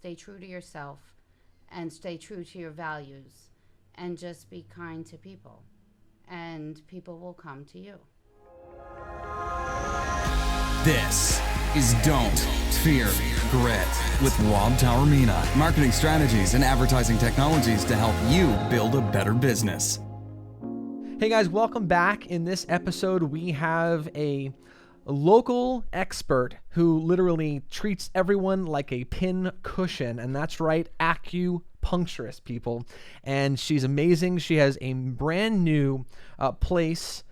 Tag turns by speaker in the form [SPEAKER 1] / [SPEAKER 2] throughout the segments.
[SPEAKER 1] stay true to yourself and stay true to your values and just be kind to people. And people will come to you.
[SPEAKER 2] This is Don't Fear Grit with Rob Taormina. Marketing strategies and advertising technologies to help you build a better business.
[SPEAKER 3] Hey guys, welcome back. In this episode, we have a local expert who literally treats everyone like a pin cushion, and that's right, acupuncturist, people. And she's amazing. She has a brand new place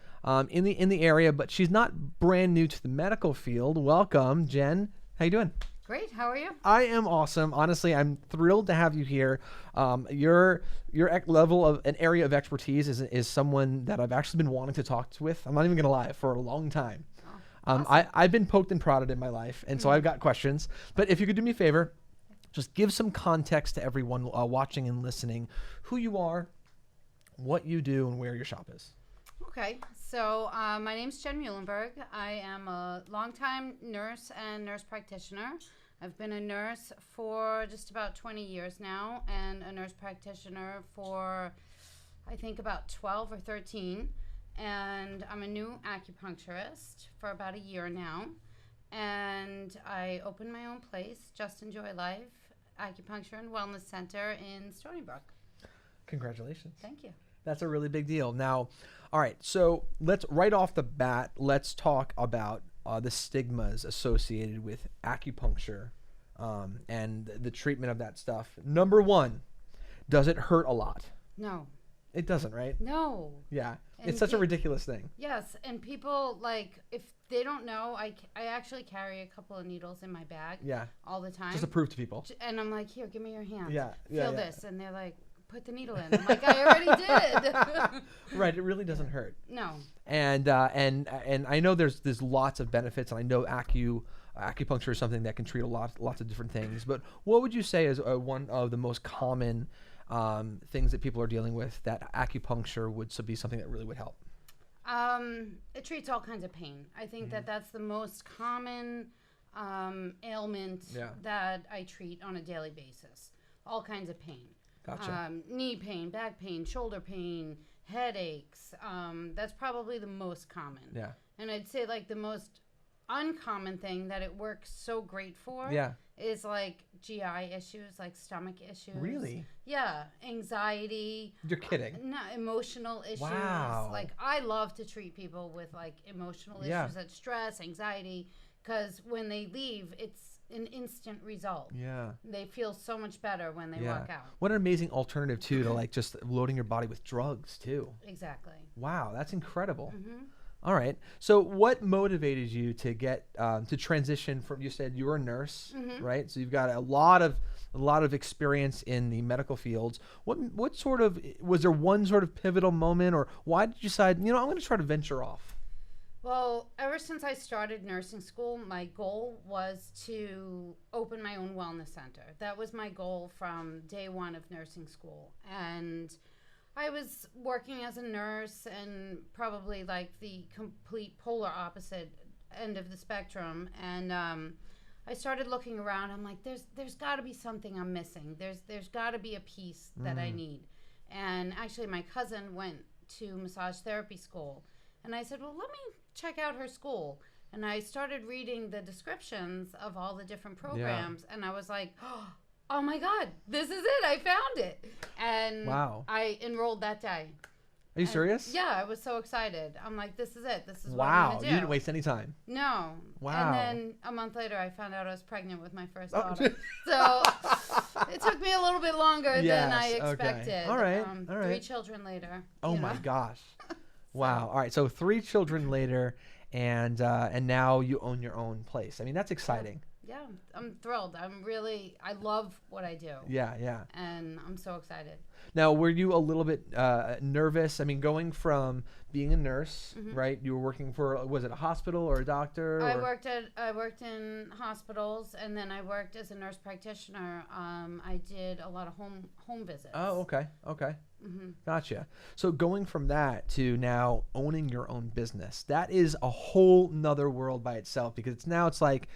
[SPEAKER 3] in the area, but she's not brand new to the medical field. Welcome, Jen. How you doing?
[SPEAKER 1] Great. How are you?
[SPEAKER 3] I am awesome. Honestly, I'm thrilled to have you here. Your level of an area of expertise is someone that I've actually been wanting to talk with. I'm not even gonna lie, for a long time. Awesome. I've been poked and prodded in my life, and so I've got questions. But if you could do me a favor, just give some context to everyone watching and listening, who you are, what you do, and where your shop is.
[SPEAKER 1] Okay, so my name's Jen Muilenburg. I am a longtime nurse and nurse practitioner. I've been a nurse for just about 20 years now and a nurse practitioner for, I think, about 12 or 13. And I'm a new acupuncturist for about a year now. And I opened my own place, Just Enjoy Life Acupuncture and Wellness Center in Stony Brook.
[SPEAKER 3] Congratulations.
[SPEAKER 1] Thank you.
[SPEAKER 3] That's a really big deal. Now, all right, so right off the bat, let's talk about the stigmas associated with acupuncture and the treatment of that stuff. Number one, does it hurt a lot?
[SPEAKER 1] No.
[SPEAKER 3] It doesn't, right?
[SPEAKER 1] No.
[SPEAKER 3] Yeah.
[SPEAKER 1] And
[SPEAKER 3] it's such a ridiculous thing.
[SPEAKER 1] Yes, and people, like, if they don't know, I actually carry a couple of needles in my bag all the time.
[SPEAKER 3] Just to prove to people.
[SPEAKER 1] And I'm like, here, give me your hand.
[SPEAKER 3] Feel
[SPEAKER 1] this. And they're like, put the needle in. I'm like, I already did.
[SPEAKER 3] Right, it really doesn't hurt.
[SPEAKER 1] No.
[SPEAKER 3] And I know there's lots of benefits, and I know acupuncture is something that can treat lots of different things. But what would you say is one of the most common things that people are dealing with that acupuncture would be something that really would help?
[SPEAKER 1] It treats all kinds of pain. I think that's the most common ailment that I treat on a daily basis. All kinds of pain.
[SPEAKER 3] Gotcha.
[SPEAKER 1] Knee pain, back pain, shoulder pain, headaches. That's probably the most common.
[SPEAKER 3] Yeah.
[SPEAKER 1] And I'd say like the most uncommon thing that it works so great for is like GI issues, like stomach issues.
[SPEAKER 3] Really?
[SPEAKER 1] Yeah. Anxiety.
[SPEAKER 3] You're kidding.
[SPEAKER 1] No, emotional issues.
[SPEAKER 3] Wow.
[SPEAKER 1] Like I love to treat people with like emotional issues, like stress, anxiety, because when they leave, it's an instant result. Yeah. They feel so much better when they walk out.
[SPEAKER 3] What an amazing alternative too to like just loading your body with drugs too.
[SPEAKER 1] Exactly.
[SPEAKER 3] Wow, that's incredible. All right. So what motivated you to get to transition from, you said you were a nurse, right? So you've got a lot of experience in the medical fields. What sort of, was there one sort of pivotal moment, or why did you decide, I'm going to try to venture off?
[SPEAKER 1] Well, ever since I started nursing school, my goal was to open my own wellness center. That was my goal from day one of nursing school. And I was working as a nurse and probably like the complete polar opposite end of the spectrum. And I started looking around. I'm like, there's got to be something I'm missing. There's got to be a piece that I need. And actually, my cousin went to massage therapy school. And I said, well, let me check out her school. And I started reading the descriptions of all the different programs. And I was like, oh my God, this is it. I found it. And I enrolled that day.
[SPEAKER 3] Are you serious?
[SPEAKER 1] Yeah, I was so excited. I'm like, this is it. This is what
[SPEAKER 3] Wow,
[SPEAKER 1] I'm going to do.
[SPEAKER 3] you didn't waste any time.
[SPEAKER 1] No.
[SPEAKER 3] Wow.
[SPEAKER 1] And then a month later, I found out I was pregnant with my first daughter. So it took me a little bit longer than I expected.
[SPEAKER 3] Okay. All right.
[SPEAKER 1] 3 children later.
[SPEAKER 3] Oh my gosh. Wow. All right. So 3 children later, and now you own your own place. I mean, that's exciting.
[SPEAKER 1] Yeah, I'm thrilled. I love what I do.
[SPEAKER 3] Yeah.
[SPEAKER 1] And I'm so excited.
[SPEAKER 3] Now, were you a little bit nervous? I mean, going from being a nurse, right? You were working for, was it a hospital or a doctor?
[SPEAKER 1] I worked in hospitals, and then I worked as a nurse practitioner. I did a lot of home visits.
[SPEAKER 3] Oh, okay. Gotcha. So going from that to now owning your own business, that is a whole nother world by itself, because it's like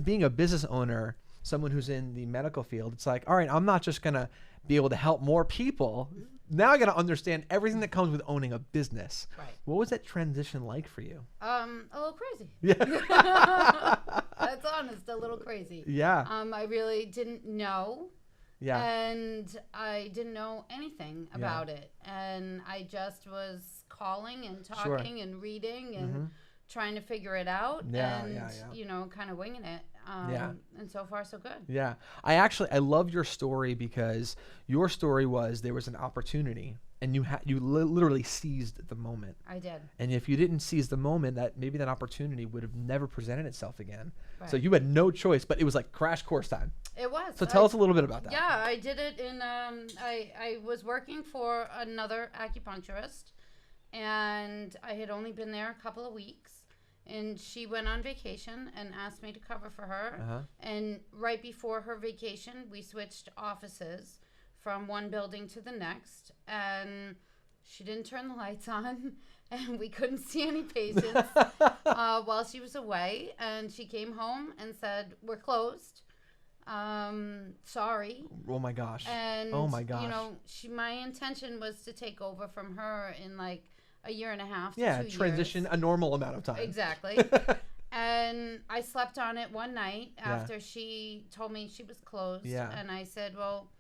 [SPEAKER 3] being a business owner someone who's in the medical field, it's like, all right, I'm not just going to be able to help more people. Now I got to understand everything that comes with owning a business.
[SPEAKER 1] Right.
[SPEAKER 3] What was that transition like for you?
[SPEAKER 1] A little crazy.
[SPEAKER 3] Yeah.
[SPEAKER 1] That's honest, a little crazy.
[SPEAKER 3] Yeah.
[SPEAKER 1] I really didn't know.
[SPEAKER 3] Yeah.
[SPEAKER 1] And I didn't know anything about it. And I just was calling and talking and reading and trying to figure it out and, you know, kind of winging it. And so far, so good.
[SPEAKER 3] Yeah. I love your story because your story was there was an opportunity and you literally seized the moment.
[SPEAKER 1] I did.
[SPEAKER 3] And if you didn't seize the moment, maybe that opportunity would have never presented itself again.
[SPEAKER 1] Right.
[SPEAKER 3] So you had no choice, but it was like crash course time.
[SPEAKER 1] It was.
[SPEAKER 3] So tell us a little bit about that.
[SPEAKER 1] Yeah, I did it in, I was working for another acupuncturist, and I had only been there a couple of weeks. And she went on vacation and asked me to cover for her. And right before her vacation, we switched offices from one building to the next. And she didn't turn the lights on. And we couldn't see any patients while she was away. And she came home and said, "We're closed. Sorry."
[SPEAKER 3] Oh my gosh.
[SPEAKER 1] And,
[SPEAKER 3] oh my gosh.
[SPEAKER 1] you know, my intention was to take over from her in like a year and a half to 2
[SPEAKER 3] transition
[SPEAKER 1] years.
[SPEAKER 3] a normal amount of time.
[SPEAKER 1] Exactly. And I slept on it one night after she told me she was closed. And I said, well,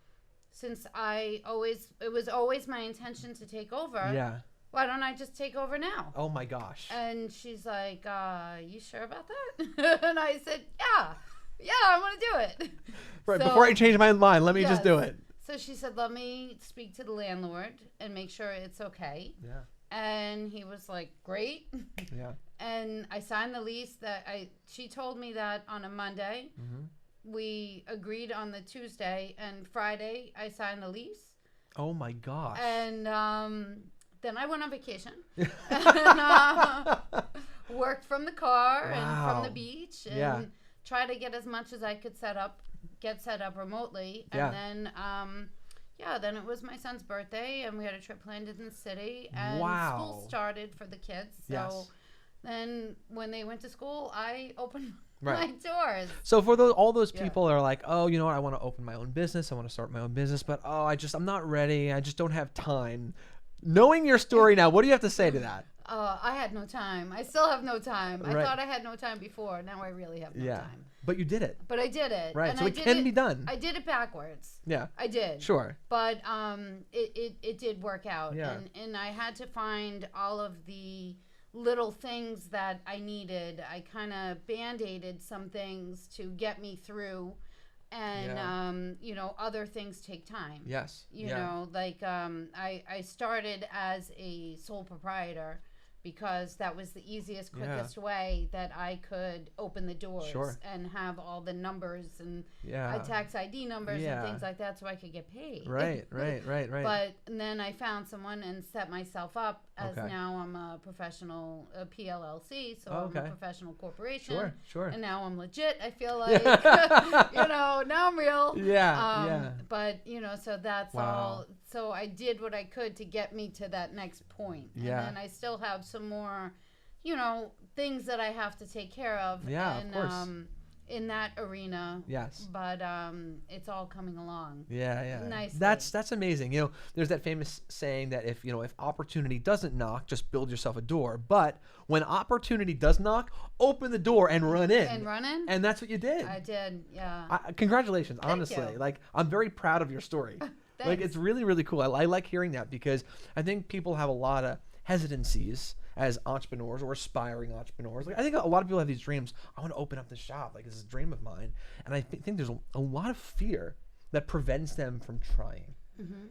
[SPEAKER 1] since it was always my intention to take over, why don't I just take over now?
[SPEAKER 3] Oh my gosh.
[SPEAKER 1] And she's like, you sure about that? And I said, yeah, I want to do it.
[SPEAKER 3] Right,
[SPEAKER 1] So,
[SPEAKER 3] before I change my mind, let me just do it.
[SPEAKER 1] So she said, let me speak to the landlord and make sure it's okay.
[SPEAKER 3] Yeah.
[SPEAKER 1] And he was like, great.
[SPEAKER 3] Yeah.
[SPEAKER 1] And I signed the lease she told me that on a Monday. We agreed on the Tuesday, and Friday I signed the lease.
[SPEAKER 3] Oh my gosh.
[SPEAKER 1] And then I went on vacation and worked from the car and from the beach and tried to get as much as I could set up remotely. And then then it was my son's birthday, and we had a trip planned in the city, and school started for the kids. So then when they went to school, I opened my doors.
[SPEAKER 3] So for all those people that are like, oh, you know what, I want to open my own business, I want to start my own business, but I'm not ready, I just don't have time. Knowing your story now, what do you have to say to that?
[SPEAKER 1] I had no time. I still have no time. I thought I had no time before. Now I really have no time.
[SPEAKER 3] But you did it.
[SPEAKER 1] But I did it.
[SPEAKER 3] Right.
[SPEAKER 1] And
[SPEAKER 3] so it can be done.
[SPEAKER 1] I did it backwards.
[SPEAKER 3] Yeah.
[SPEAKER 1] I did.
[SPEAKER 3] Sure.
[SPEAKER 1] But it did work out.
[SPEAKER 3] Yeah.
[SPEAKER 1] And I had to find all of the little things that I needed. I kind of band-aided some things to get me through. And, you know, other things take time.
[SPEAKER 3] Yes.
[SPEAKER 1] You know, like I started as a sole proprietor because that was the easiest, quickest way that I could open the doors and have all the numbers and tax ID numbers and things like that so I could get paid.
[SPEAKER 3] Right.
[SPEAKER 1] But then I found someone and set myself up as now I'm a professional PLLC, so I'm a professional corporation.
[SPEAKER 3] Sure.
[SPEAKER 1] And now I'm legit. I feel like, you know, now I'm real. But, you know, so that's all. So I did what I could to get me to that next point. And then I still have some more, you know, things that I have to take care of.
[SPEAKER 3] Of course.
[SPEAKER 1] In that arena.
[SPEAKER 3] Yes.
[SPEAKER 1] But it's all coming along.
[SPEAKER 3] Nicely. That's amazing. You know, there's that famous saying that if opportunity doesn't knock, just build yourself a door. But when opportunity does knock, open the door and run in. And that's what you did.
[SPEAKER 1] I did. Yeah.
[SPEAKER 3] Congratulations, honestly.
[SPEAKER 1] Thank you.
[SPEAKER 3] Like, I'm very proud of your story. Like, it's really, really cool. I like hearing that because I think people have a lot of hesitancies as entrepreneurs or aspiring entrepreneurs. Like, I think a lot of people have these dreams. I want to open up this shop. Like, this is a dream of mine. And I think there's a lot of fear that prevents them from trying.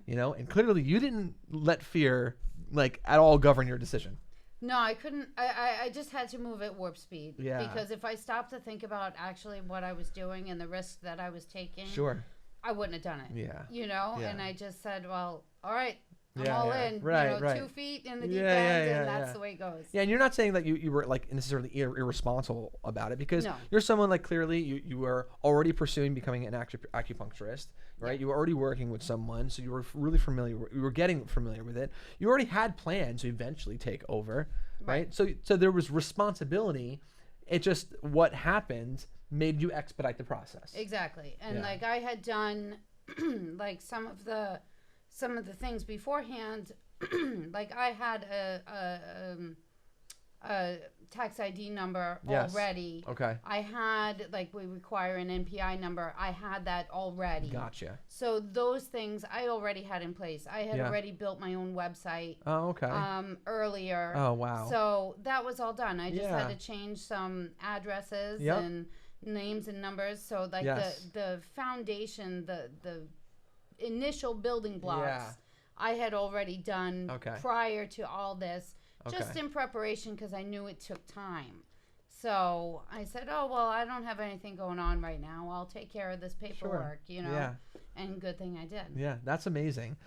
[SPEAKER 3] You know, and clearly you didn't let fear like at all govern your decision.
[SPEAKER 1] No, I couldn't. I just had to move at warp speed.
[SPEAKER 3] Yeah.
[SPEAKER 1] Because if I stopped to think about actually what I was doing and the risk that I was taking, I wouldn't have done it.
[SPEAKER 3] Yeah.
[SPEAKER 1] You know, and I just said, well, all right. I'm all in,
[SPEAKER 3] right,
[SPEAKER 1] you know, 2 feet in the deep end, and that's the way it goes.
[SPEAKER 3] Yeah, and you're not saying that you were like necessarily irresponsible about it because you're someone like clearly you were already pursuing becoming an acupuncturist, right? You were already working with someone, so you were really familiar. You were getting familiar with it. You already had plans to eventually take over, right? So there was responsibility. It just what happened made you expedite the process.
[SPEAKER 1] Exactly. And
[SPEAKER 3] Yeah.
[SPEAKER 1] like I had done like some of the things beforehand. Like I had a tax ID number
[SPEAKER 3] Yes.
[SPEAKER 1] already.
[SPEAKER 3] Okay.
[SPEAKER 1] I had, like, we require an NPI number. I had that already.
[SPEAKER 3] Gotcha.
[SPEAKER 1] So those things I already had in place. I had
[SPEAKER 3] Yeah.
[SPEAKER 1] already built my own website
[SPEAKER 3] Oh, okay.
[SPEAKER 1] earlier.
[SPEAKER 3] Oh, wow.
[SPEAKER 1] So that was all done. I just
[SPEAKER 3] Yeah.
[SPEAKER 1] had to change some addresses
[SPEAKER 3] Yep.
[SPEAKER 1] and names and numbers. So like
[SPEAKER 3] Yes.
[SPEAKER 1] the foundation, the initial building blocks,
[SPEAKER 3] Yeah.
[SPEAKER 1] I had already done
[SPEAKER 3] Okay.
[SPEAKER 1] prior to all this, just
[SPEAKER 3] Okay.
[SPEAKER 1] in preparation because I knew it took time. So I said, oh, well, I don't have anything going on right now. I'll take care of this paperwork, you know.
[SPEAKER 3] Yeah.
[SPEAKER 1] And good thing I did.
[SPEAKER 3] Yeah, that's amazing.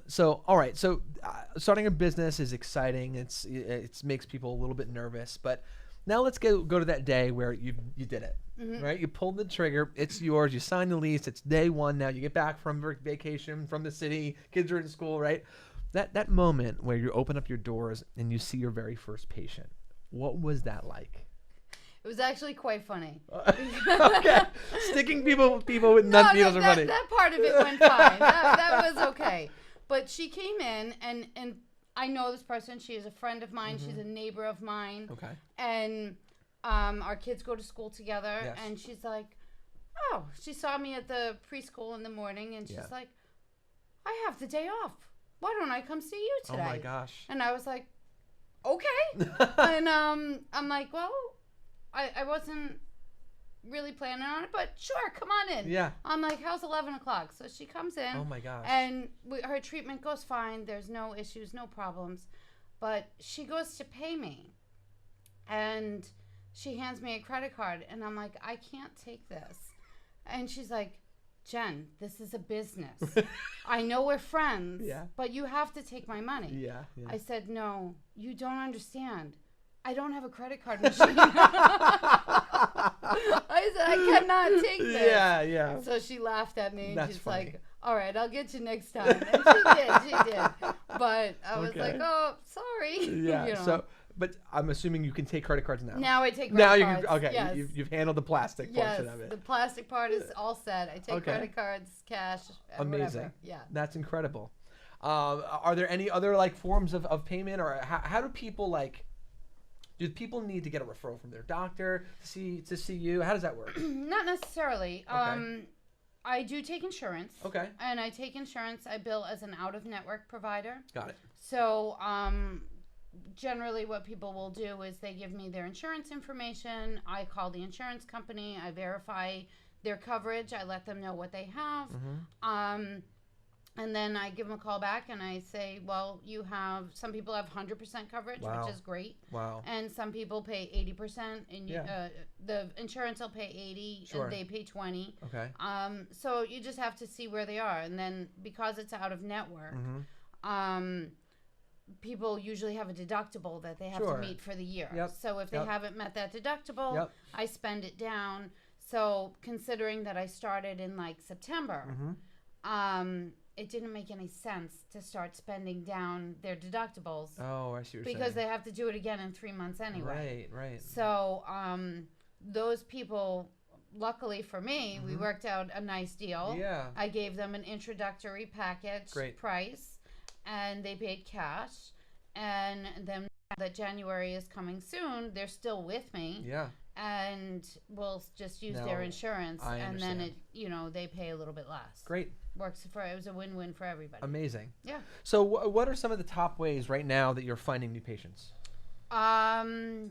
[SPEAKER 3] So, all right. So, starting a business is exciting. It makes people a little bit nervous. But now let's go to that day where you did it, right? You pulled the trigger. It's yours. You signed the lease. It's day one now. You get back from vacation from the city. Kids are in school, right? That moment where you open up your doors and you see your very first patient. What was that like?
[SPEAKER 1] It was actually quite funny.
[SPEAKER 3] Okay, sticking people with nut needles are funny.
[SPEAKER 1] That part of it went fine. That was okay. But she came in, and I know this person. She is a friend of mine. She's a neighbor of mine.
[SPEAKER 3] Okay.
[SPEAKER 1] And our kids go to school together.
[SPEAKER 3] Yes.
[SPEAKER 1] And she's like, oh, she saw me at the preschool in the morning, and she's like, I have the day off. Why don't I come see you today?
[SPEAKER 3] Oh my gosh.
[SPEAKER 1] And I was like, okay. And I'm like, well, I wasn't really planning on it, but sure, come on in.
[SPEAKER 3] Yeah.
[SPEAKER 1] I'm like, how's 11 o'clock? So she comes in.
[SPEAKER 3] Oh my gosh.
[SPEAKER 1] And her treatment goes fine. There's no issues, no problems. But she goes to pay me. And she hands me a credit card. And I'm like, I can't take this. And she's like, Jen, this is a business. I know we're friends, but you have to take my money.
[SPEAKER 3] Yeah.
[SPEAKER 1] I said, no, you don't understand. I don't have a credit card machine. I said, I cannot take this.
[SPEAKER 3] Yeah.
[SPEAKER 1] So she laughed at me and
[SPEAKER 3] That's
[SPEAKER 1] she's
[SPEAKER 3] funny.
[SPEAKER 1] like, all right, I'll get you next time. And she did. But I was like, oh, sorry.
[SPEAKER 3] Yeah.
[SPEAKER 1] You know.
[SPEAKER 3] So, but I'm assuming you can take credit cards now.
[SPEAKER 1] Now I take credit
[SPEAKER 3] Now you
[SPEAKER 1] cards.
[SPEAKER 3] can, okay.
[SPEAKER 1] Yes.
[SPEAKER 3] You've handled the plastic
[SPEAKER 1] Yes,
[SPEAKER 3] portion of it.
[SPEAKER 1] the plastic part is all set. I take
[SPEAKER 3] Okay.
[SPEAKER 1] credit cards, cash,
[SPEAKER 3] Amazing.
[SPEAKER 1] whatever. Yeah.
[SPEAKER 3] That's incredible. Are there any other like forms of payment, or how do people like? Do people need to get a referral from their doctor to see you? How does that work?
[SPEAKER 1] Not necessarily.
[SPEAKER 3] Okay.
[SPEAKER 1] I do take insurance.
[SPEAKER 3] Okay.
[SPEAKER 1] And I take insurance. I bill as an out-of-network provider.
[SPEAKER 3] Got it.
[SPEAKER 1] So generally what people will do is they give me their insurance information. I call the insurance company. I verify their coverage. I let them know what they have. And then I give them a call back and I say, well, some people have 100% coverage,
[SPEAKER 3] Wow.
[SPEAKER 1] which is great.
[SPEAKER 3] Wow.
[SPEAKER 1] And some people pay 80%, and the insurance will pay 80,
[SPEAKER 3] Sure.
[SPEAKER 1] and they pay 20.
[SPEAKER 3] Okay.
[SPEAKER 1] So you just have to see where they are, and then because it's out of network, people usually have a deductible that they have
[SPEAKER 3] Sure.
[SPEAKER 1] to meet for the year.
[SPEAKER 3] Yep.
[SPEAKER 1] So if they
[SPEAKER 3] Yep.
[SPEAKER 1] haven't met that deductible,
[SPEAKER 3] Yep.
[SPEAKER 1] I spend it down. So considering that I started in like September, it didn't make any sense to start spending down their deductibles.
[SPEAKER 3] Oh, I see what you're
[SPEAKER 1] Because
[SPEAKER 3] saying.
[SPEAKER 1] they have to do it again in 3 months anyway.
[SPEAKER 3] Right.
[SPEAKER 1] So those people, luckily for me, we worked out a nice deal.
[SPEAKER 3] Yeah.
[SPEAKER 1] I gave them an introductory package
[SPEAKER 3] Great.
[SPEAKER 1] price, and they paid cash. And then now that January is coming soon, they're still with me.
[SPEAKER 3] Yeah.
[SPEAKER 1] And we'll just use
[SPEAKER 3] No,
[SPEAKER 1] their insurance,
[SPEAKER 3] I
[SPEAKER 1] and then
[SPEAKER 3] understand.
[SPEAKER 1] they pay a little bit less.
[SPEAKER 3] Great.
[SPEAKER 1] It was a win-win for everybody.
[SPEAKER 3] Amazing.
[SPEAKER 1] Yeah.
[SPEAKER 3] So what are some of the top ways right now that you're finding new patients?
[SPEAKER 1] I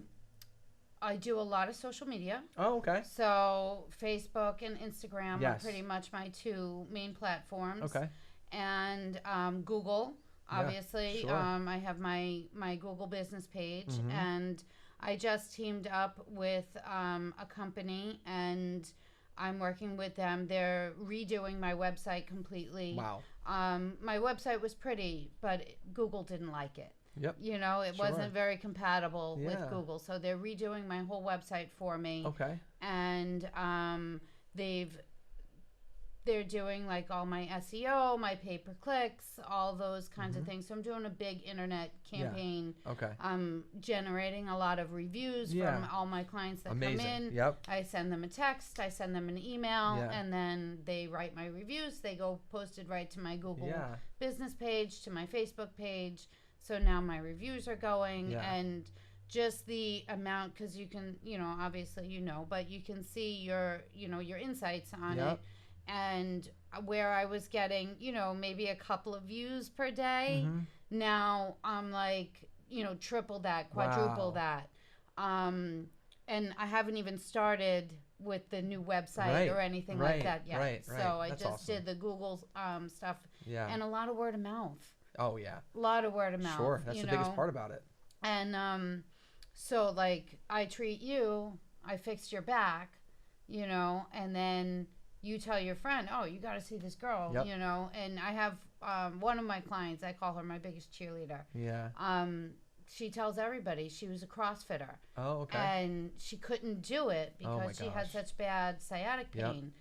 [SPEAKER 1] do a lot of social media.
[SPEAKER 3] Oh, okay.
[SPEAKER 1] So Facebook and Instagram are
[SPEAKER 3] Yes.
[SPEAKER 1] pretty much my two main platforms.
[SPEAKER 3] Okay.
[SPEAKER 1] And Google, obviously.
[SPEAKER 3] sure.
[SPEAKER 1] I have my Google business page, and I just teamed up with a company, and I'm working with them. They're redoing my website completely.
[SPEAKER 3] Wow.
[SPEAKER 1] My website was pretty, but Google didn't like it.
[SPEAKER 3] Yep.
[SPEAKER 1] It
[SPEAKER 3] Sure.
[SPEAKER 1] wasn't very compatible
[SPEAKER 3] Yeah.
[SPEAKER 1] with Google. So they're redoing my whole website for me.
[SPEAKER 3] Okay.
[SPEAKER 1] And they've they're doing like all my SEO, my pay-per-clicks, all those kinds of things. So I'm doing a big internet campaign.
[SPEAKER 3] Okay.
[SPEAKER 1] I'm generating a lot of reviews from all my clients that come in.
[SPEAKER 3] Yep.
[SPEAKER 1] I send them a text, I send them an email,
[SPEAKER 3] Yeah.
[SPEAKER 1] and then they write my reviews. They go posted right to my Google business page, to my Facebook page. So now my reviews are going, and just the amount, because you can, obviously, but you can see your insights on it. And where I was getting, maybe a couple of views per day, now I'm like, triple that, quadruple that. And I haven't even started with the new website or anything like that yet. So I just did the Google stuff and a lot of word of mouth.
[SPEAKER 3] Oh, yeah.
[SPEAKER 1] A lot of word of mouth.
[SPEAKER 3] Sure. That's the biggest part about it.
[SPEAKER 1] And so, like, I treat you, I fixed your back, and then you tell your friend, oh, you got to see this girl, and I have one of my clients, I call her my biggest cheerleader.
[SPEAKER 3] Yeah.
[SPEAKER 1] She tells everybody she was a CrossFitter.
[SPEAKER 3] Oh, okay.
[SPEAKER 1] And she couldn't do it because she had such bad sciatic pain.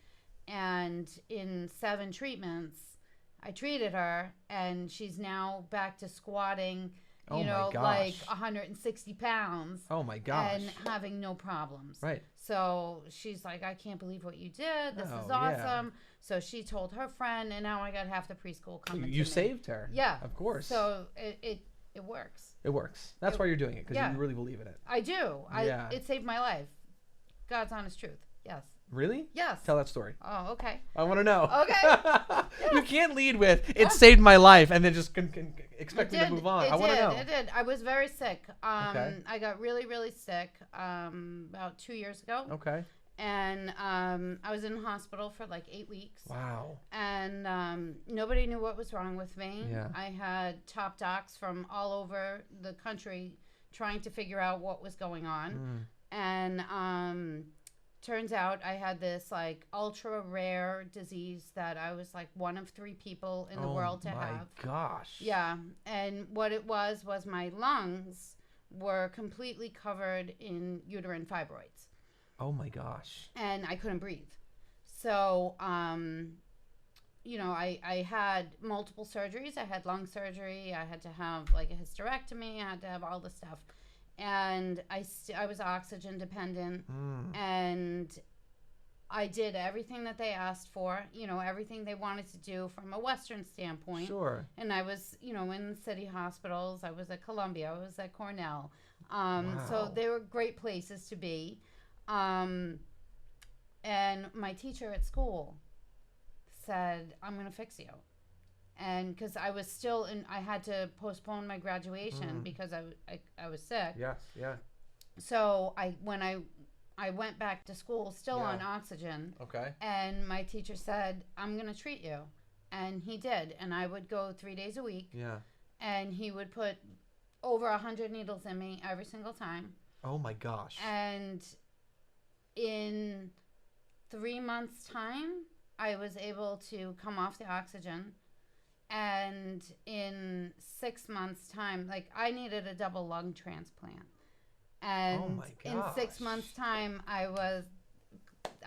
[SPEAKER 1] And in 7 treatments, I treated her, and she's now back to squatting, like 160 pounds.
[SPEAKER 3] Oh, my gosh.
[SPEAKER 1] And having no problems.
[SPEAKER 3] Right.
[SPEAKER 1] So she's like, I can't believe what you did. This is awesome. So she told her friend, and now I got half the preschool coming to me.
[SPEAKER 3] You saved her.
[SPEAKER 1] Yeah.
[SPEAKER 3] Of course.
[SPEAKER 1] So it works.
[SPEAKER 3] It works. That's why you're doing it, because you really believe in it.
[SPEAKER 1] I do. It saved my life. God's honest truth. Yes.
[SPEAKER 3] Really?
[SPEAKER 1] Yes.
[SPEAKER 3] Tell that story.
[SPEAKER 1] Oh, okay.
[SPEAKER 3] I want to know.
[SPEAKER 1] Okay.
[SPEAKER 3] You can't lead with, it saved my life, and then just expect me to move on. I want to know.
[SPEAKER 1] It did. I was very sick. I got really, really sick about 2 years ago.
[SPEAKER 3] Okay.
[SPEAKER 1] And I was in the hospital for like 8 weeks.
[SPEAKER 3] Wow.
[SPEAKER 1] And nobody knew what was wrong with me.
[SPEAKER 3] Yeah.
[SPEAKER 1] I had top docs from all over the country trying to figure out what was going on. And turns out I had this like ultra rare disease that I was like one of 3 people in the world to have.
[SPEAKER 3] Oh my gosh.
[SPEAKER 1] Yeah. And what it was my lungs were completely covered in uterine fibroids.
[SPEAKER 3] Oh my gosh.
[SPEAKER 1] And I couldn't breathe. So, I had multiple surgeries. I had lung surgery. I had to have like a hysterectomy. I had to have all this stuff. And I was oxygen dependent. And I did everything that they asked for, everything they wanted to do from a Western standpoint.
[SPEAKER 3] Sure.
[SPEAKER 1] And I was, in city hospitals. I was at Columbia. I was at Cornell.
[SPEAKER 3] Wow.
[SPEAKER 1] So they were great places to be. And my teacher at school said, I'm going to fix you. And because I was still I had to postpone my graduation because I was sick.
[SPEAKER 3] Yes, yeah.
[SPEAKER 1] So when I went back to school still on oxygen.
[SPEAKER 3] Okay.
[SPEAKER 1] And my teacher said, I'm going to treat you. And he did. And I would go 3 days a week.
[SPEAKER 3] Yeah. And
[SPEAKER 1] he would put over 100 needles in me every single time.
[SPEAKER 3] Oh my gosh.
[SPEAKER 1] And in 3 months' time, I was able to come off the oxygen. And in 6 months' time, like I needed a double lung transplant. And in 6 months' time, I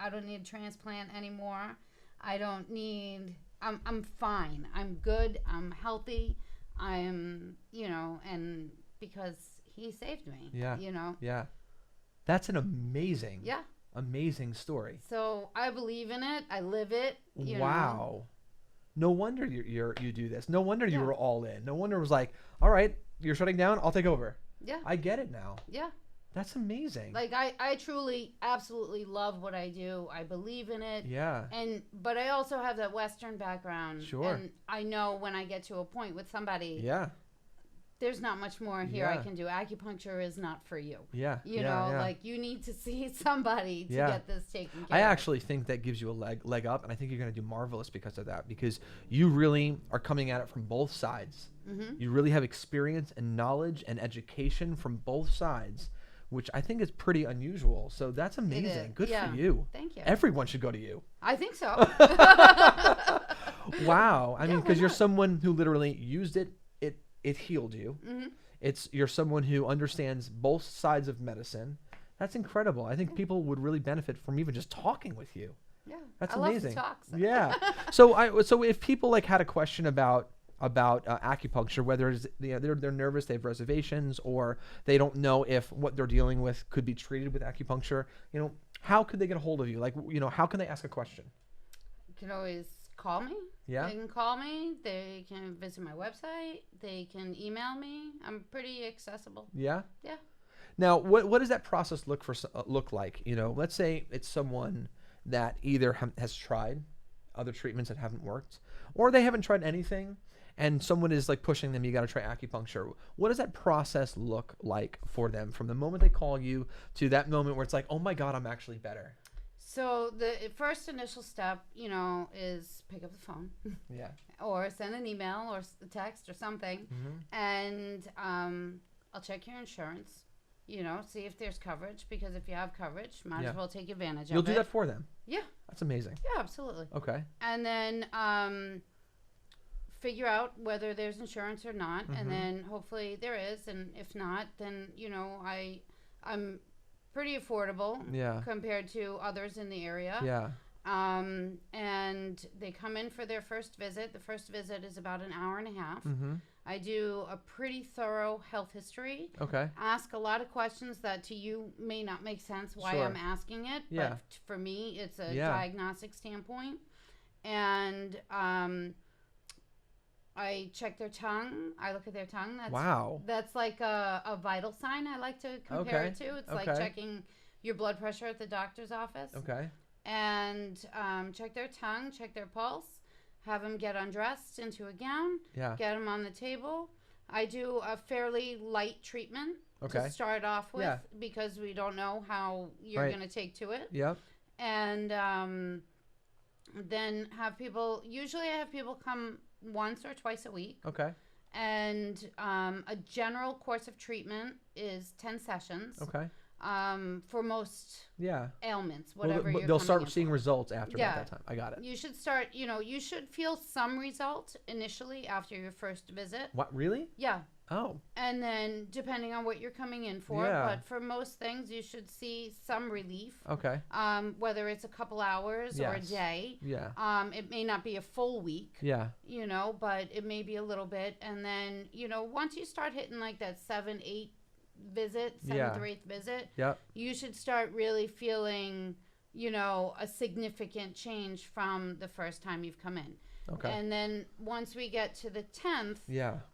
[SPEAKER 1] don't need a transplant anymore. I'm fine. I'm good. I'm healthy. I'm, and because he saved me,
[SPEAKER 3] Yeah. Yeah. That's an amazing story.
[SPEAKER 1] So I believe in it. I live it.
[SPEAKER 3] Wow. No wonder you do this. No wonder you were all in. No wonder it was like, all right, you're shutting down. I'll take over.
[SPEAKER 1] Yeah.
[SPEAKER 3] I get it now.
[SPEAKER 1] Yeah.
[SPEAKER 3] That's amazing.
[SPEAKER 1] Like I truly, absolutely love what I do. I believe in it.
[SPEAKER 3] Yeah.
[SPEAKER 1] But I also have that Western background.
[SPEAKER 3] Sure.
[SPEAKER 1] And I know when I get to a point with somebody.
[SPEAKER 3] Yeah.
[SPEAKER 1] There's not much more here I can do. Acupuncture is not for you.
[SPEAKER 3] Yeah.
[SPEAKER 1] Like you need to see somebody to get this taken care
[SPEAKER 3] I
[SPEAKER 1] of.
[SPEAKER 3] actually think that gives you a leg up, and I think you're going to do marvelous because of that, because you really are coming at it from both sides. Mm-hmm. You really have experience and knowledge and education from both sides, which I think is pretty unusual. So that's amazing. Good for you.
[SPEAKER 1] Thank you.
[SPEAKER 3] Everyone should go to you.
[SPEAKER 1] I think so.
[SPEAKER 3] Wow. I mean, because you're someone who literally used it. It healed you. Mm-hmm. You're someone who understands both sides of medicine. That's incredible. I think people would really benefit from even just talking with you.
[SPEAKER 1] Yeah.
[SPEAKER 3] That's
[SPEAKER 1] I
[SPEAKER 3] amazing.
[SPEAKER 1] love to talk. So.
[SPEAKER 3] Yeah. So if people like had a question about acupuncture, whether it's they're nervous, they have reservations, or they don't know if what they're dealing with could be treated with acupuncture, how could they get a hold of you? Like, how can they ask a question?
[SPEAKER 1] You can always call me.
[SPEAKER 3] Yeah.
[SPEAKER 1] They can call me. They can visit my website. They can email me. I'm pretty accessible.
[SPEAKER 3] Yeah.
[SPEAKER 1] Yeah.
[SPEAKER 3] Now, what does that process look like? Let's say it's someone that either has tried other treatments that haven't worked, or they haven't tried anything, and someone is like pushing them, you got to try acupuncture. What does that process look like for them from the moment they call you to that moment where it's like, oh my God, I'm actually better?
[SPEAKER 1] So the first initial step, is pick up the phone.
[SPEAKER 3] Yeah.
[SPEAKER 1] Or send an email or a text or something.
[SPEAKER 3] Mm-hmm.
[SPEAKER 1] And I'll check your insurance, see if there's coverage, because if you have coverage, might as well take advantage of it.
[SPEAKER 3] You'll do that for them?
[SPEAKER 1] Yeah.
[SPEAKER 3] That's amazing.
[SPEAKER 1] Yeah, absolutely.
[SPEAKER 3] Okay.
[SPEAKER 1] And then figure out whether there's insurance or not.
[SPEAKER 3] Mm-hmm.
[SPEAKER 1] And then hopefully there is. And if not, then, I'm pretty affordable compared to others in the area.
[SPEAKER 3] Yeah.
[SPEAKER 1] And they come in for their first visit. The first visit is about an hour and a half.
[SPEAKER 3] Mm-hmm.
[SPEAKER 1] I do a pretty thorough health history.
[SPEAKER 3] Okay.
[SPEAKER 1] Ask a lot of questions that to you may not make sense why I'm asking it.
[SPEAKER 3] Yeah.
[SPEAKER 1] But for me, it's a diagnostic standpoint. And I check their tongue. I look at their tongue. That's like a vital sign I like to compare it to. It's like checking your blood pressure at the doctor's office.
[SPEAKER 3] Okay.
[SPEAKER 1] And check their tongue, check their pulse, have them get undressed into a gown, get them on the table. I do a fairly light treatment to start off with because we don't know how you're going to take to it.
[SPEAKER 3] Yep.
[SPEAKER 1] And then usually I have people come once or twice a week.
[SPEAKER 3] Okay.
[SPEAKER 1] And a general course of treatment is 10 sessions.
[SPEAKER 3] Okay.
[SPEAKER 1] For most ailments,
[SPEAKER 3] they'll start seeing results after about that time. I got it.
[SPEAKER 1] You should start, you should feel some result initially after your first visit.
[SPEAKER 3] What, really?
[SPEAKER 1] Yeah.
[SPEAKER 3] Oh.
[SPEAKER 1] And then depending on what you're coming in for, but for most things you should see some relief.
[SPEAKER 3] Okay.
[SPEAKER 1] Whether it's a couple hours or a day.
[SPEAKER 3] Yeah.
[SPEAKER 1] It may not be a full week.
[SPEAKER 3] Yeah.
[SPEAKER 1] But it may be a little bit. And then, once you start hitting like that 7th or 8th visit, you should start really feeling, a significant change from the first time you've come in.
[SPEAKER 3] Okay.
[SPEAKER 1] And then once we get to the 10th,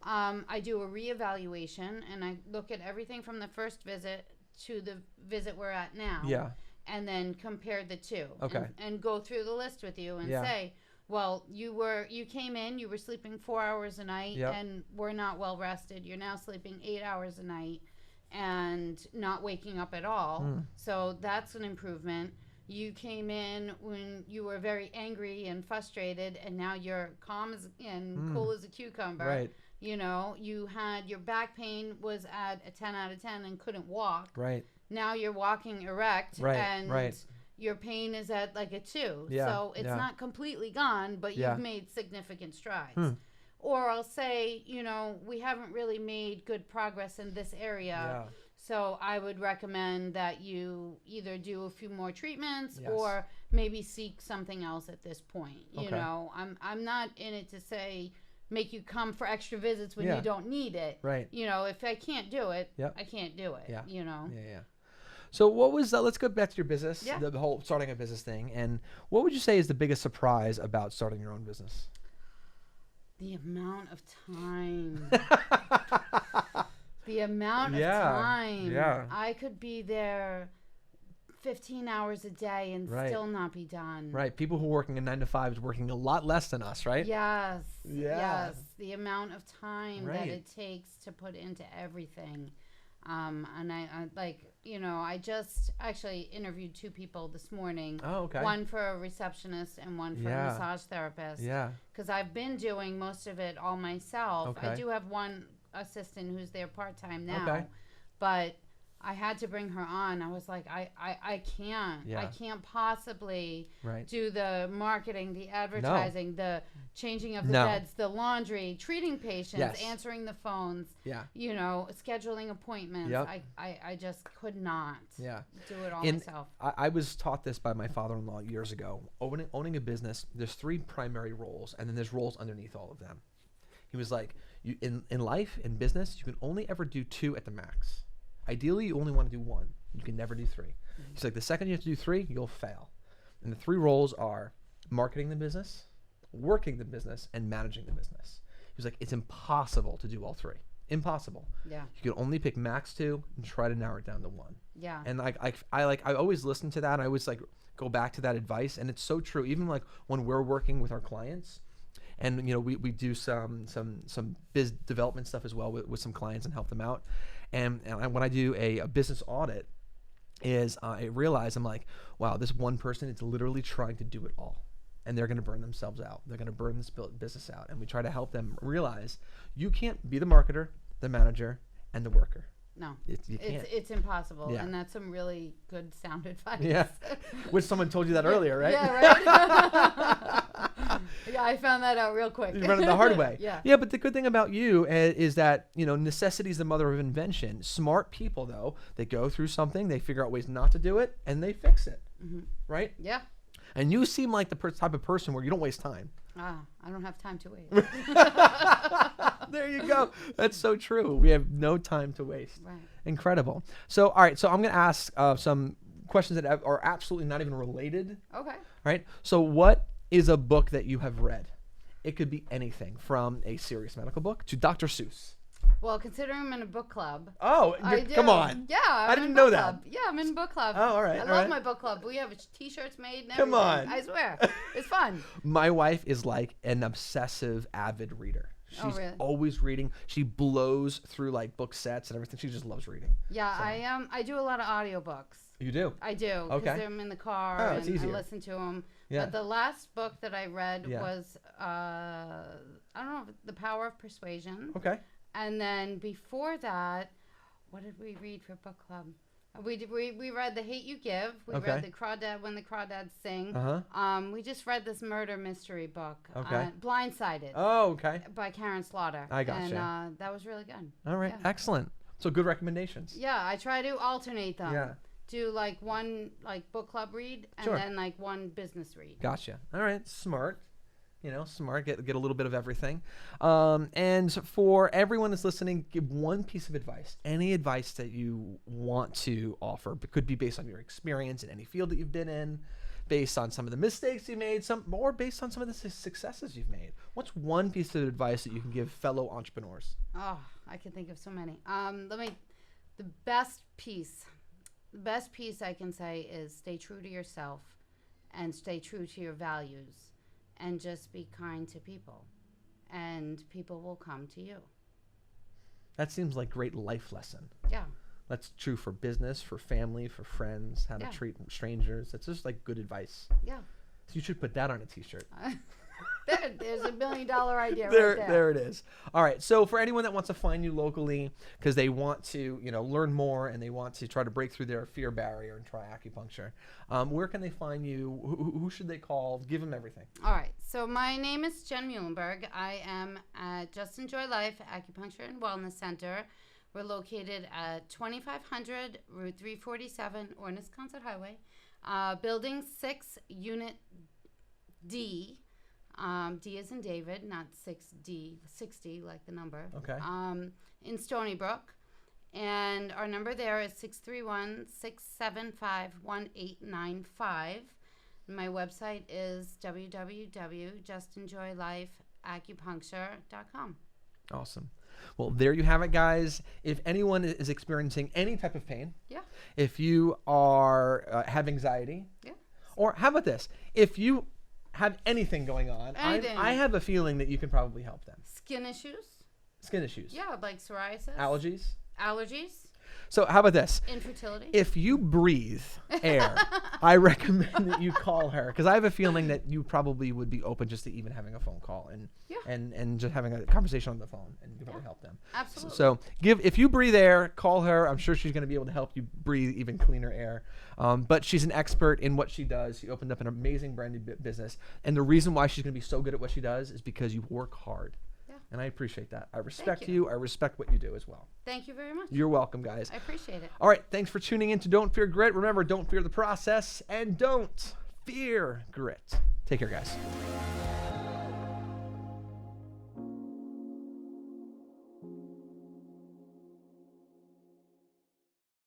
[SPEAKER 1] I do a reevaluation and I look at everything from the first visit to the visit we're at now.
[SPEAKER 3] Yeah.
[SPEAKER 1] And then compare the two.
[SPEAKER 3] Okay.
[SPEAKER 1] And go through the list with you and say, well, you came in, you were sleeping 4 hours a night and were not well rested. You're now sleeping 8 hours a night and not waking up at all. So that's an improvement. You came in when you were very angry and frustrated, and now you're calm and cool as a cucumber.
[SPEAKER 3] Right.
[SPEAKER 1] You had your back pain was at a 10 out of 10 and couldn't walk.
[SPEAKER 3] Right.
[SPEAKER 1] Now you're walking erect.
[SPEAKER 3] Right.
[SPEAKER 1] And your pain is at like a 2.
[SPEAKER 3] Yeah.
[SPEAKER 1] So it's not completely gone, but you've made significant strides. Or I'll say, we haven't really made good progress in this area.
[SPEAKER 3] Yeah.
[SPEAKER 1] So I would recommend that you either do a few more treatments or maybe seek something else at this point. I'm not in it to say make you come for extra visits when you don't need it.
[SPEAKER 3] Right.
[SPEAKER 1] If I can't do it, I can't do it.
[SPEAKER 3] Yeah.
[SPEAKER 1] Yeah.
[SPEAKER 3] So what was let's go back to your business,
[SPEAKER 1] Yeah.
[SPEAKER 3] the whole starting a business thing, and what would you say is the biggest surprise about starting your own business?
[SPEAKER 1] The amount of time. The amount of time.
[SPEAKER 3] Yeah.
[SPEAKER 1] I could be there 15 hours a day and still not be done.
[SPEAKER 3] Right. People who are working a 9 to 5 is working a lot less than us, right?
[SPEAKER 1] Yes.
[SPEAKER 3] Yeah.
[SPEAKER 1] Yes. The amount of time that it takes to put into everything. And I just actually interviewed 2 people this morning.
[SPEAKER 3] Oh, okay.
[SPEAKER 1] One for a receptionist and one for a massage therapist.
[SPEAKER 3] Yeah.
[SPEAKER 1] Because I've been doing most of it all myself.
[SPEAKER 3] Okay.
[SPEAKER 1] I do have one assistant who's there part-time now.
[SPEAKER 3] Okay.
[SPEAKER 1] But I had to bring her on. I was like, I can't.
[SPEAKER 3] Yeah.
[SPEAKER 1] I can't possibly
[SPEAKER 3] Right.
[SPEAKER 1] do the marketing, the advertising, the changing of the
[SPEAKER 3] No.
[SPEAKER 1] beds, the laundry, treating patients,
[SPEAKER 3] Yes.
[SPEAKER 1] answering the phones,
[SPEAKER 3] Yeah.
[SPEAKER 1] scheduling appointments.
[SPEAKER 3] Yep.
[SPEAKER 1] I just could not
[SPEAKER 3] Yeah.
[SPEAKER 1] do it all
[SPEAKER 3] And
[SPEAKER 1] myself.
[SPEAKER 3] I was taught this by my father-in-law years ago. Owning a business, there's 3 primary roles, and then there's roles underneath all of them. He was like, in life, in business, you can only ever do 2 at the max. Ideally, you only want to do 1. You can never do 3. Mm-hmm. He's like, the second you have to do 3, you'll fail. And the 3 roles are marketing the business, working the business, and managing the business. He was like, it's impossible to do all 3. Impossible.
[SPEAKER 1] Yeah.
[SPEAKER 3] You can only pick max 2 and try to narrow it down to 1.
[SPEAKER 1] Yeah.
[SPEAKER 3] And I always listen to that. And I always like go back to that advice, and it's so true. Even like when we're working with our clients, and we do some biz development stuff as well with some clients and help them out. And when I do a business audit, I realize I'm like, wow, this one person is literally trying to do it all, and they're going to burn themselves out. They're going to burn this business out, and we try to help them realize you can't be the marketer, the manager, and the worker.
[SPEAKER 1] No,
[SPEAKER 3] you can't.
[SPEAKER 1] It's impossible,
[SPEAKER 3] Yeah.
[SPEAKER 1] and that's some really good sound advice.
[SPEAKER 3] Yeah, which someone told you that earlier, right?
[SPEAKER 1] Yeah, right. Yeah, I found that out real quick.
[SPEAKER 3] You run it the hard way.
[SPEAKER 1] Yeah.
[SPEAKER 3] But the good thing about you is that, necessity is the mother of invention. Smart people, though, they go through something, they figure out ways not to do it, and they fix it. Mm-hmm. Right?
[SPEAKER 1] Yeah.
[SPEAKER 3] And you seem like the type of person where you don't waste time.
[SPEAKER 1] I don't have time to waste.
[SPEAKER 3] There you go. That's so true. We have no time to waste.
[SPEAKER 1] Right.
[SPEAKER 3] Incredible. So, all right. So I'm going to ask some questions that are absolutely not even related.
[SPEAKER 1] Okay.
[SPEAKER 3] Right? So what is a book that you have read? It could be anything from a serious medical book to Dr. Seuss.
[SPEAKER 1] Well, considering I'm in a book club.
[SPEAKER 3] Oh, come on.
[SPEAKER 1] Yeah,
[SPEAKER 3] I didn't know that.
[SPEAKER 1] Club. Yeah, I'm in book club.
[SPEAKER 3] Oh, all right.
[SPEAKER 1] I love my book club. We have T-shirts made and
[SPEAKER 3] Come
[SPEAKER 1] everything.
[SPEAKER 3] on.
[SPEAKER 1] I swear. It's fun.
[SPEAKER 3] My wife is like an obsessive, avid reader. She's
[SPEAKER 1] really?
[SPEAKER 3] always reading. She blows through like book sets and everything. She just loves reading.
[SPEAKER 1] Yeah, so. I do a lot of audiobooks.
[SPEAKER 3] You do?
[SPEAKER 1] I do.
[SPEAKER 3] Okay.
[SPEAKER 1] Because I'm in the car
[SPEAKER 3] it's
[SPEAKER 1] and I
[SPEAKER 3] easier.
[SPEAKER 1] listen to them.
[SPEAKER 3] Yeah.
[SPEAKER 1] But the last book that I read
[SPEAKER 3] Yeah.
[SPEAKER 1] was, I don't know, The Power of Persuasion.
[SPEAKER 3] Okay.
[SPEAKER 1] And then before that, what did we read for book club? We read The Hate You Give. We
[SPEAKER 3] Okay.
[SPEAKER 1] read When the Crawdads Sing.
[SPEAKER 3] Uh-huh.
[SPEAKER 1] We just read this murder mystery book,
[SPEAKER 3] Okay.
[SPEAKER 1] Blindsided,
[SPEAKER 3] Oh, okay.
[SPEAKER 1] by Karen Slaughter.
[SPEAKER 3] I gotcha.
[SPEAKER 1] And that was really good.
[SPEAKER 3] All right.
[SPEAKER 1] Yeah.
[SPEAKER 3] Excellent. So good recommendations.
[SPEAKER 1] Yeah, I try to alternate them.
[SPEAKER 3] Yeah.
[SPEAKER 1] Do like one book club read and
[SPEAKER 3] Sure.
[SPEAKER 1] then like one business read.
[SPEAKER 3] Gotcha. All right. Smart. Smart. Get a little bit of everything. And for everyone that's listening, give one piece of advice. Any advice that you want to offer. It could be based on your experience in any field that you've been in, based on some of the mistakes you made, or based on some of the successes you've made. What's one piece of advice that you can give fellow entrepreneurs?
[SPEAKER 1] Oh, I can think of so many. The best piece I can say is stay true to yourself and stay true to your values and just be kind to people and people will come to you.
[SPEAKER 3] That seems like great life lesson.
[SPEAKER 1] Yeah.
[SPEAKER 3] That's true for business, for family, for friends, how to treat strangers. That's just like good advice.
[SPEAKER 1] Yeah.
[SPEAKER 3] So you should put that on a t-shirt.
[SPEAKER 1] There's $1 million idea right there.
[SPEAKER 3] There it is. All right. So for anyone that wants to find you locally because they want to, learn more and they want to try to break through their fear barrier and try acupuncture, where can they find you? Who should they call? Give them everything.
[SPEAKER 1] All right. So my name is Jen Muilenburg. I am at Just Enjoy Life Acupuncture and Wellness Center. We're located at 2500 Route 347, Ornisconset Highway, Building 6, Unit D. D is in David, not 6D, 60 like the number.
[SPEAKER 3] Okay.
[SPEAKER 1] In Stony Brook. And our number there is 631-675-1895. My website is www.justenjoylifeacupuncture.com.
[SPEAKER 3] Awesome. Well, there you have it, guys. If anyone is experiencing any type of pain, if you are have anxiety, or how about this? If you have anything going on, I have a feeling that you can probably help them.
[SPEAKER 1] Skin issues?
[SPEAKER 3] Skin issues.
[SPEAKER 1] Yeah, like psoriasis.
[SPEAKER 3] Allergies. So how about this?
[SPEAKER 1] Infertility?
[SPEAKER 3] If you breathe air, I recommend that you call her, because I have a feeling that you probably would be open just to even having a phone call and just having a conversation on the phone, and you could probably help them.
[SPEAKER 1] Absolutely.
[SPEAKER 3] So if you breathe air, call her. I'm sure she's going to be able to help you breathe even cleaner air. But she's an expert in what she does. She opened up an amazing brand new business, and the reason why she's going to be so good at what she does is because you work hard. And I appreciate that. I respect you. I respect what you do as well.
[SPEAKER 1] Thank you very much.
[SPEAKER 3] You're welcome, guys.
[SPEAKER 1] I appreciate it.
[SPEAKER 3] All right. Thanks for tuning in to Don't Fear Grit. Remember, don't fear the process and don't fear grit. Take care, guys.